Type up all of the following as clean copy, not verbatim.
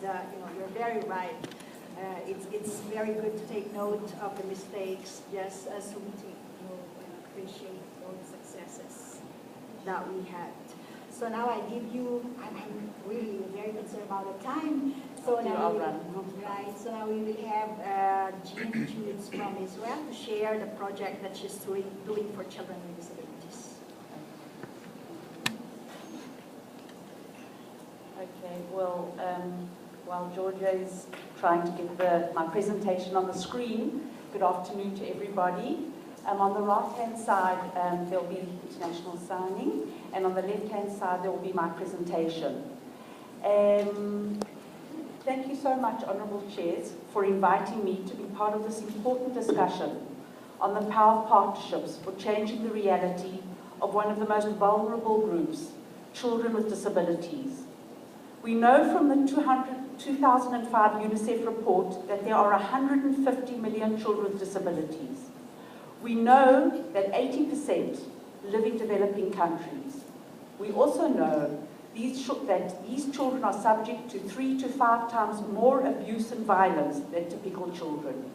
that, you're very right. It's very good to take note of the mistakes, just as we take note and appreciate all the successes that we had. So now I give you, I'm really very concerned about the time. So now we will have Jean Judes from Israel to share the project that she's doing for children with disabilities. Okay, well, while Georgia is trying to get my presentation on the screen, good afternoon to everybody. On the right-hand side, there will be international signing, and on the left-hand side, there will be my presentation. Thank you so much, Honourable Chairs, for inviting me to be part of this important discussion on the power of partnerships for changing the reality of one of the most vulnerable groups, children with disabilities. We know from the 2005 UNICEF report that there are 150 million children with disabilities. We know that 80% live in developing countries. We also know that these children are subject to 3 to 5 times more abuse and violence than typical children.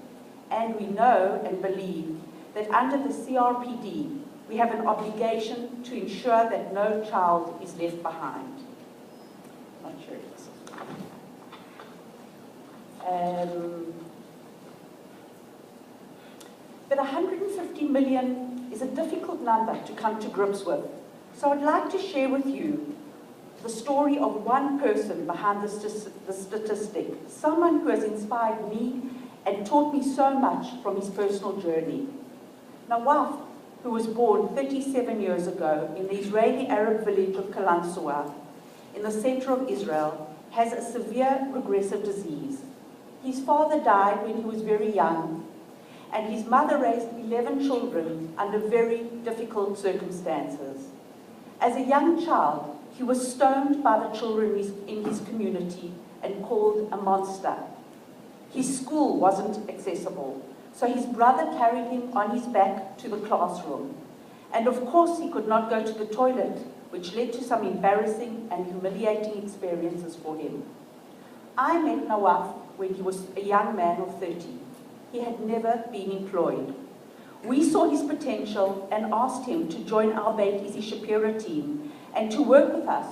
And we know and believe that under the CRPD, we have an obligation to ensure that no child is left behind. Not sure if this is... But 150 million is a difficult number to come to grips with. So I'd like to share with you the story of one person behind the statistic, someone who has inspired me and taught me so much from his personal journey. Nawaf, who was born 37 years ago in the Israeli Arab village of Kalansoa, in the center of Israel, has a severe regressive disease. His father died when he was very young, and his mother raised 11 children under very difficult circumstances. As a young child, he was stoned by the children in his community and called a monster. His school wasn't accessible, so his brother carried him on his back to the classroom. And of course, he could not go to the toilet, which led to some embarrassing and humiliating experiences for him. I met Nawaf when he was a young man of 30. He had never been employed. We saw his potential and asked him to join our Beit Issie Shapiro team and to work with us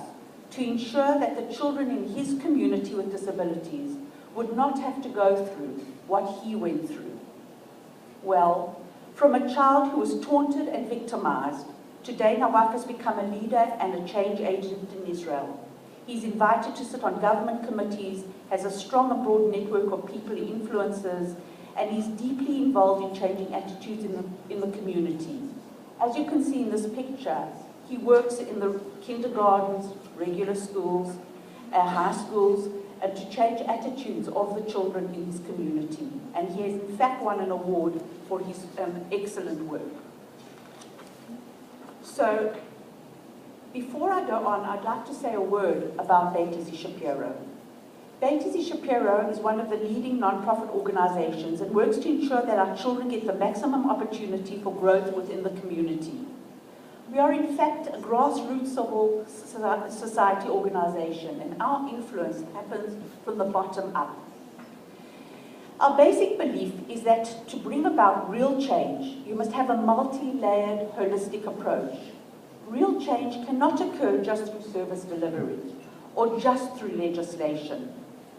to ensure that the children in his community with disabilities would not have to go through what he went through. Well, from a child who was taunted and victimized, today Nawaf has become a leader and a change agent in Israel. He's invited to sit on government committees, has a strong and broad network of people he influences, and he's deeply involved in changing attitudes in the community. As you can see in this picture, he works in the kindergartens, regular schools, high schools, and to change attitudes of the children in his community. And he has in fact won an award for his excellent work. So, before I go on, I'd like to say a word about Beit Issie Shapiro. Beit Issie Shapiro is one of the leading non-profit organizations and works to ensure that our children get the maximum opportunity for growth within the community. We are in fact a grassroots civil society organization, and our influence happens from the bottom up. Our basic belief is that to bring about real change, you must have a multi-layered, holistic approach. Real change cannot occur just through service delivery or just through legislation.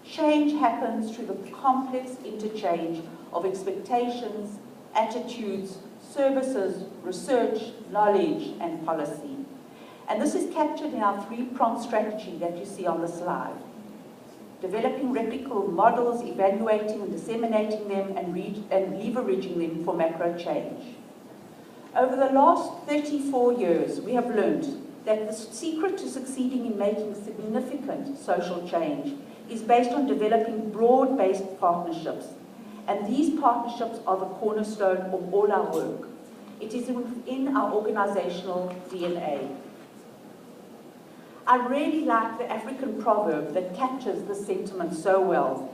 Change happens through the complex interchange of expectations, attitudes, services, research, knowledge, and policy. And this is captured in our three-pronged strategy that you see on the slide. Developing replicable models, evaluating and disseminating them, and leveraging them for macro change. Over the last 34 years, we have learned that the secret to succeeding in making significant social change is based on developing broad-based partnerships. And these partnerships are the cornerstone of all our work. It is within our organizational DNA. I really like the African proverb that captures this sentiment so well.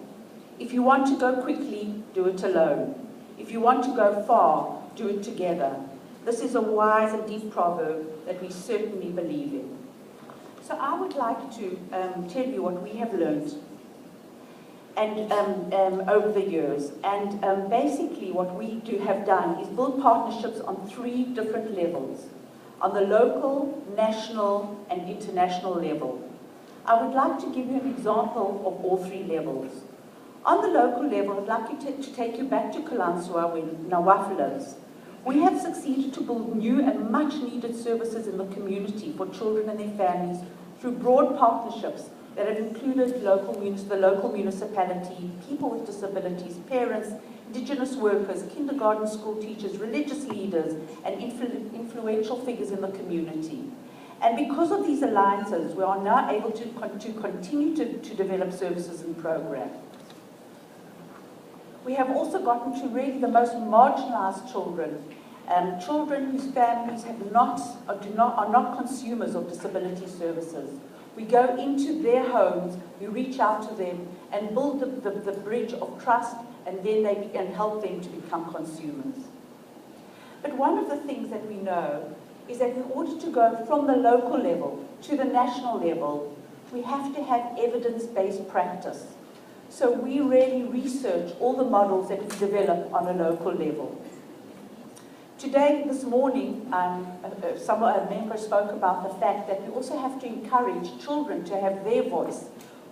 If you want to go quickly, do it alone. If you want to go far, do it together. This is a wise and deep proverb that we certainly believe in. So I would like to tell you what we have learned and over the years. And basically what we have done is build partnerships on 3 different levels, on the local, national, and international level. I would like to give you an example of all 3 levels. On the local level, I'd like to take you back to Kalansua, where Nawaf lives. We have succeeded to build new and much needed services in the community for children and their families through broad partnerships that have included the local municipality, people with disabilities, parents, indigenous workers, kindergarten school teachers, religious leaders, and influential figures in the community. And because of these alliances, we are now able to continue to develop services and programs. We have also gotten to really the most marginalized children, children whose families are not consumers of disability services. We go into their homes, we reach out to them and build the bridge of trust, and then they can help them to become consumers. But one of the things that we know is that in order to go from the local level to the national level, we have to have evidence-based practice. So we really research all the models that we develop on a local level. Today, this morning, a member spoke about the fact that we also have to encourage children to have their voice.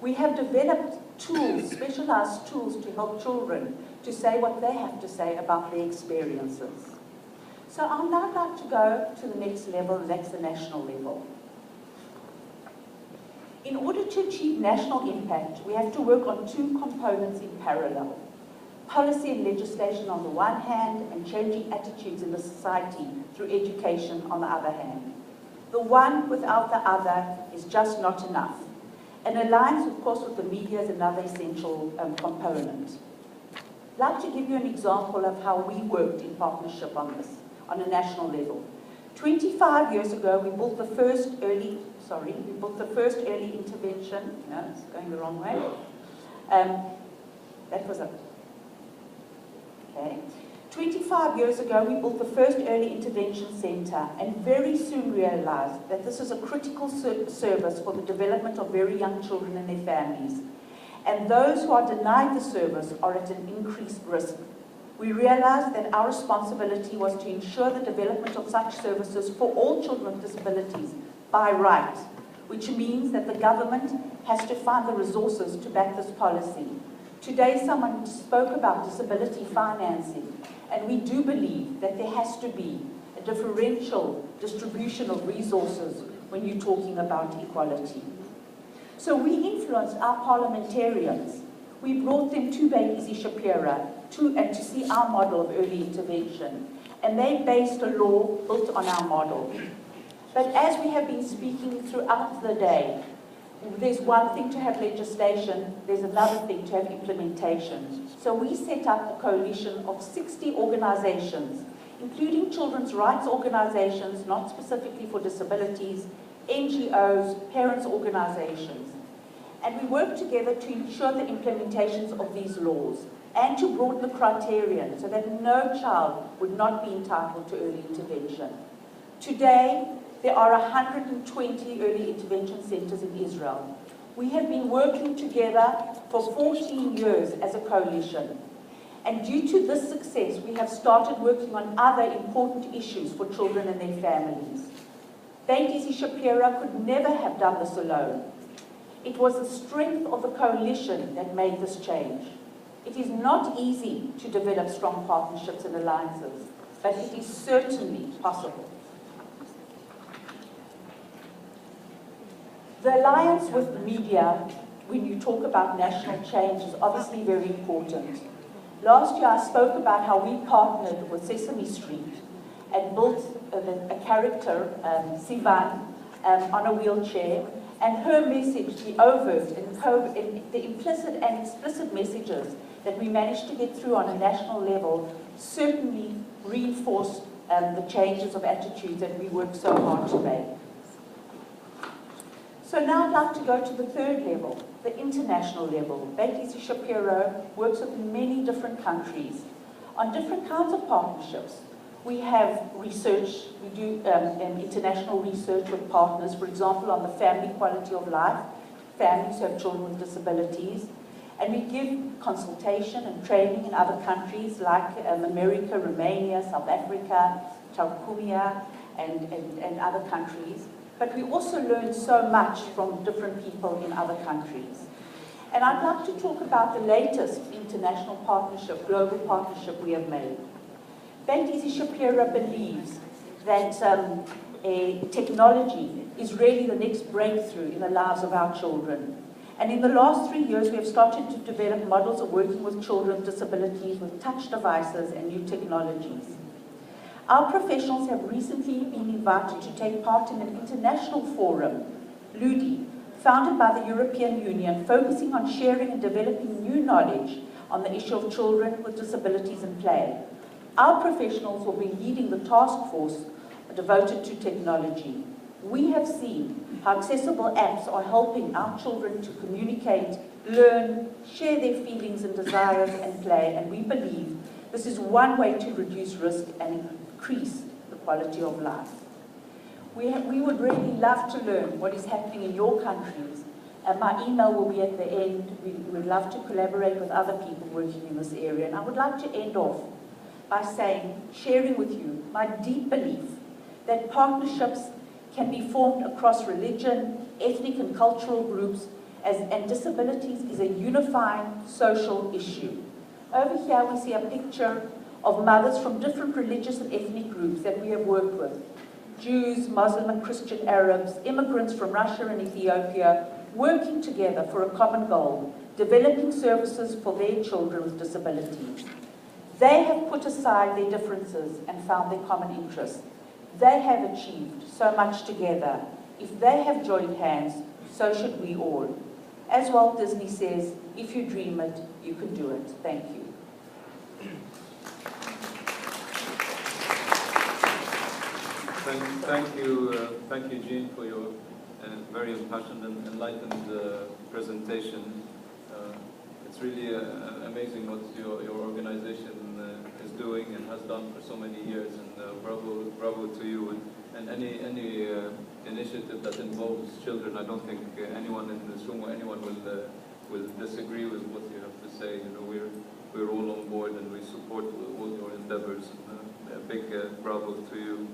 We have developed tools, specialized tools to help children to say what they have to say about their experiences. So I'd now like to go to the next level, and that's the national level. In order to achieve national impact, we have to work on 2 components in parallel. Policy and legislation on the one hand, and changing attitudes in the society through education on the other hand. The one without the other is just not enough. An alliance, of course, with the media is another essential component. I'd like to give you an example of how we worked in partnership on this, on a national level. 25 years ago, we built the first early intervention. No, it's going the wrong way. Okay. 25 years ago, we built the first early intervention centre, and very soon realised that this is a critical service for the development of very young children and their families. And those who are denied the service are at an increased risk. We realised that our responsibility was to ensure the development of such services for all children with disabilities by right, which means that the government has to find the resources to back this policy. Today, someone spoke about disability financing, and we do believe that there has to be a differential distribution of resources when you're talking about equality. So we influenced our parliamentarians. We brought them to Beit Issie Shapiro to see our model of early intervention, and they based a law built on our model. But as we have been speaking throughout the day, there's one thing to have legislation, there's another thing to have implementation. So we set up a coalition of 60 organizations, including children's rights organizations, not specifically for disabilities, NGOs, parents' organizations. And we work together to ensure the implementations of these laws and to broaden the criterion so that no child would not be entitled to early intervention. Today, there are 120 early intervention centers in Israel. We have been working together for 14 years as a coalition. And due to this success, we have started working on other important issues for children and their families. Beit Issie Shapiro could never have done this alone. It was the strength of the coalition that made this change. It is not easy to develop strong partnerships and alliances, but it is certainly possible. The alliance with media, when you talk about national change, is obviously very important. Last year I spoke about how we partnered with Sesame Street and built a character, Sivan, on a wheelchair, and her message, the overt and the implicit and explicit messages that we managed to get through on a national level certainly reinforced the changes of attitudes that we work so hard to make. So now I'd like to go to the third level, the international level. Beit Issie Shapiro works with many different countries on different kinds of partnerships. We have research, we do international research with partners, for example, on the family quality of life, families who have children with disabilities. And we give consultation and training in other countries like America, Romania, South Africa, Takumia, and other countries. But we also learn so much from different people in other countries. And I'd like to talk about the latest international partnership, global partnership we have made. Beit Issie Shapiro believes that technology is really the next breakthrough in the lives of our children. And in the last 3 years, we have started to develop models of working with children with disabilities with touch devices and new technologies. Our professionals have recently been invited to take part in an international forum, LUDI, founded by the European Union, focusing on sharing and developing new knowledge on the issue of children with disabilities in play. Our professionals will be leading the task force devoted to technology. We have seen how accessible apps are helping our children to communicate, learn, share their feelings and desires and play, and we believe this is one way to reduce risk and increase the quality of life. We would really love to learn what is happening in your countries, and my email will be at the end. We would love to collaborate with other people working in this area. And I would like to end off by sharing with you my deep belief that partnerships can be formed across religion, ethnic and cultural groups, and disabilities is a unifying social issue. Over here we see a picture of mothers from different religious and ethnic groups that we have worked with. Jews, Muslim and Christian Arabs, immigrants from Russia and Ethiopia, working together for a common goal, developing services for their children with disabilities. They have put aside their differences and found their common interests. They have achieved so much together. If they have joined hands, so should we all. As Walt Disney says, if you dream it, you can do it. Thank you. Thank you, Jean, for your very impassioned and enlightened presentation. It's really amazing what your organization is doing and has done for so many years, and bravo to you. And any initiative that involves children, I don't think anyone in this room or anyone will disagree with what you have to say. You know, we're all on board and we support all your endeavors. A big bravo to you.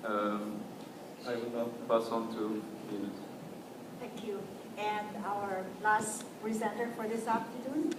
I will now pass on to Judes. Thank you. And our last presenter for this afternoon